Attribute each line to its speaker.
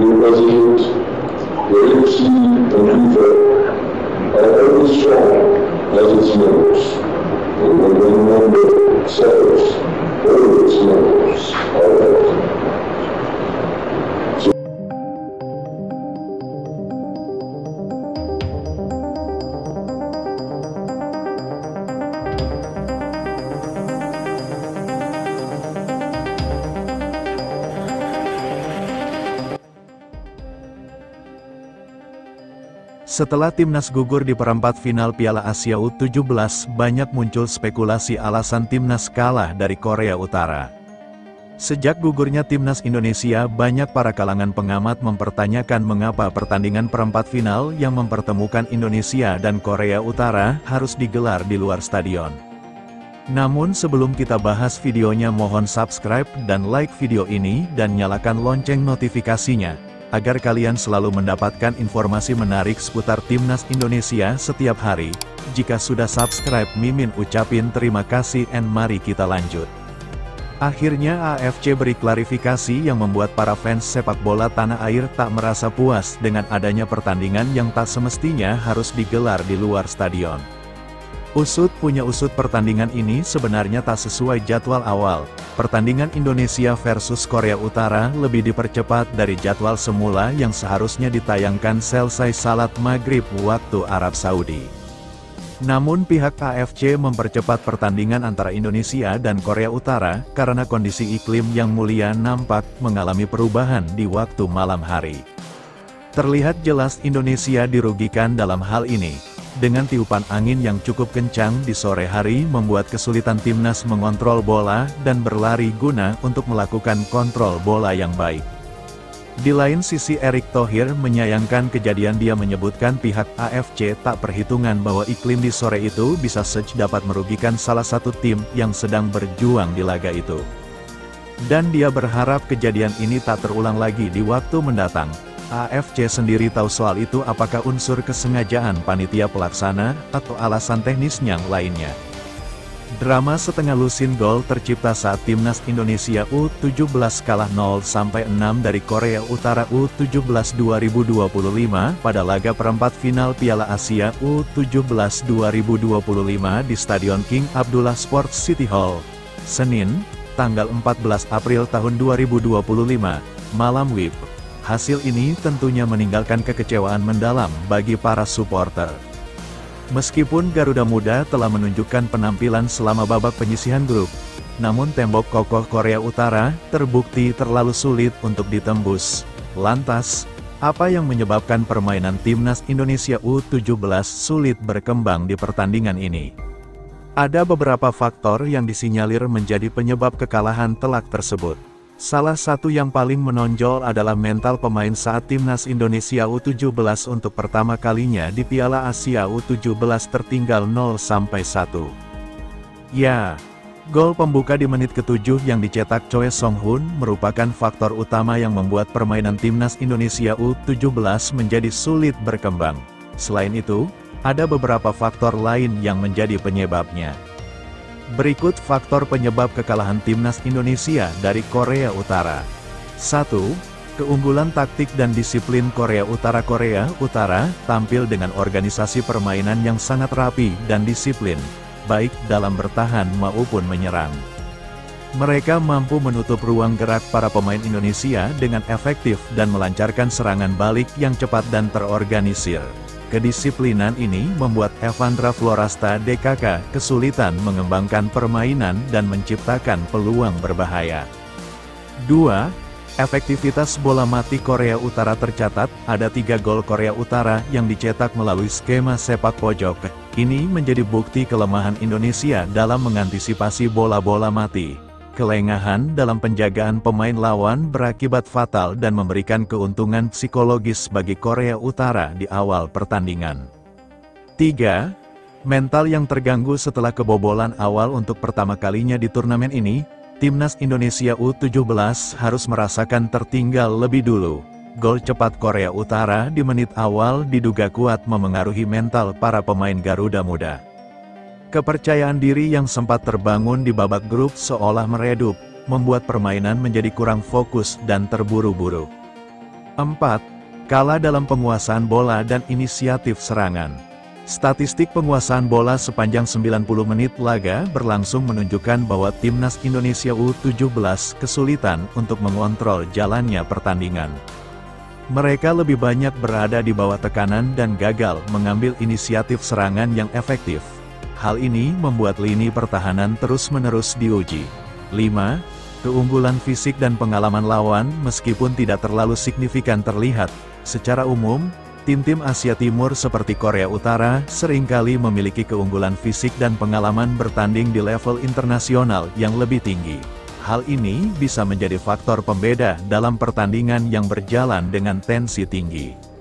Speaker 1: Your president, your MC, and FIFA are always strong as its members. And when one member suffers, all its members are right.
Speaker 2: Setelah timnas gugur di perempat final Piala Asia U17, banyak muncul spekulasi alasan timnas kalah dari Korea Utara. Sejak gugurnya timnas Indonesia, banyak para kalangan pengamat mempertanyakan mengapa pertandingan perempat final yang mempertemukan Indonesia dan Korea Utara harus digelar di luar stadion. Namun sebelum kita bahas videonya, mohon subscribe dan like video ini dan nyalakan lonceng notifikasinya, agar kalian selalu mendapatkan informasi menarik seputar timnas Indonesia setiap hari. Jika sudah subscribe, Mimin ucapin terima kasih and mari kita lanjut. Akhirnya AFC beri klarifikasi yang membuat para fans sepak bola tanah air tak merasa puas dengan adanya pertandingan yang tak semestinya harus digelar di luar stadion. Usut punya usut, pertandingan ini sebenarnya tak sesuai jadwal awal. Pertandingan Indonesia versus Korea Utara lebih dipercepat dari jadwal semula yang seharusnya ditayangkan selesai salat maghrib waktu Arab Saudi. Namun pihak AFC mempercepat pertandingan antara Indonesia dan Korea Utara karena kondisi iklim yang mulia nampak mengalami perubahan di waktu malam hari. Terlihat jelas Indonesia dirugikan dalam hal ini. Dengan tiupan angin yang cukup kencang di sore hari membuat kesulitan timnas mengontrol bola dan berlari guna untuk melakukan kontrol bola yang baik. Di lain sisi, Erick Thohir menyayangkan kejadian. Dia menyebutkan pihak AFC tak perhitungan bahwa iklim di sore itu bisa saja dapat merugikan salah satu tim yang sedang berjuang di laga itu. Dan dia berharap kejadian ini tak terulang lagi di waktu mendatang. AFC sendiri tahu soal itu, apakah unsur kesengajaan panitia pelaksana atau alasan teknis yang lainnya. Drama setengah lusin gol tercipta saat timnas Indonesia U17 kalah 0-6 dari Korea Utara U17 2025 pada laga perempat final Piala Asia U17 2025 di Stadion King Abdullah Sports City Hall, Senin, tanggal 14 April tahun 2025, malam WIB. Hasil ini tentunya meninggalkan kekecewaan mendalam bagi para supporter. Meskipun Garuda Muda telah menunjukkan penampilan selama babak penyisihan grup, namun tembok kokoh Korea Utara terbukti terlalu sulit untuk ditembus. Lantas, apa yang menyebabkan permainan timnas Indonesia U17 sulit berkembang di pertandingan ini? Ada beberapa faktor yang disinyalir menjadi penyebab kekalahan telak tersebut. Salah satu yang paling menonjol adalah mental pemain saat timnas Indonesia U17 untuk pertama kalinya di Piala Asia U17 tertinggal 0-1. Ya, gol pembuka di menit ke-7 yang dicetak Choi Song-hun merupakan faktor utama yang membuat permainan timnas Indonesia U17 menjadi sulit berkembang. Selain itu, ada beberapa faktor lain yang menjadi penyebabnya. Berikut faktor penyebab kekalahan timnas Indonesia dari Korea Utara. 1. Keunggulan taktik dan disiplin Korea Utara. Korea Utara tampil dengan organisasi permainan yang sangat rapi dan disiplin, baik dalam bertahan maupun menyerang. Mereka mampu menutup ruang gerak para pemain Indonesia dengan efektif dan melancarkan serangan balik yang cepat dan terorganisir. Kedisiplinan ini membuat Evandra Florasta DKK kesulitan mengembangkan permainan dan menciptakan peluang berbahaya. 2. Efektivitas bola mati Korea Utara tercatat, ada 3 gol Korea Utara yang dicetak melalui skema sepak pojok. Ini menjadi bukti kelemahan Indonesia dalam mengantisipasi bola-bola mati. Kelengahan dalam penjagaan pemain lawan berakibat fatal dan memberikan keuntungan psikologis bagi Korea Utara di awal pertandingan. 3. Mental yang terganggu setelah kebobolan awal untuk pertama kalinya di turnamen ini, timnas Indonesia U17 harus merasakan tertinggal lebih dulu. Gol cepat Korea Utara di menit awal diduga kuat memengaruhi mental para pemain Garuda Muda. Kepercayaan diri yang sempat terbangun di babak grup seolah meredup, membuat permainan menjadi kurang fokus dan terburu-buru. 4. Kalah dalam penguasaan bola dan inisiatif serangan. Statistik penguasaan bola sepanjang 90 menit laga berlangsung menunjukkan bahwa Timnas Indonesia U17 kesulitan untuk mengontrol jalannya pertandingan. Mereka lebih banyak berada di bawah tekanan dan gagal mengambil inisiatif serangan yang efektif. Hal ini membuat lini pertahanan terus-menerus diuji. 5. Keunggulan fisik dan pengalaman lawan meskipun tidak terlalu signifikan terlihat. Secara umum, tim-tim Asia Timur seperti Korea Utara seringkali memiliki keunggulan fisik dan pengalaman bertanding di level internasional yang lebih tinggi. Hal ini bisa menjadi faktor pembeda dalam pertandingan yang berjalan dengan tensi tinggi.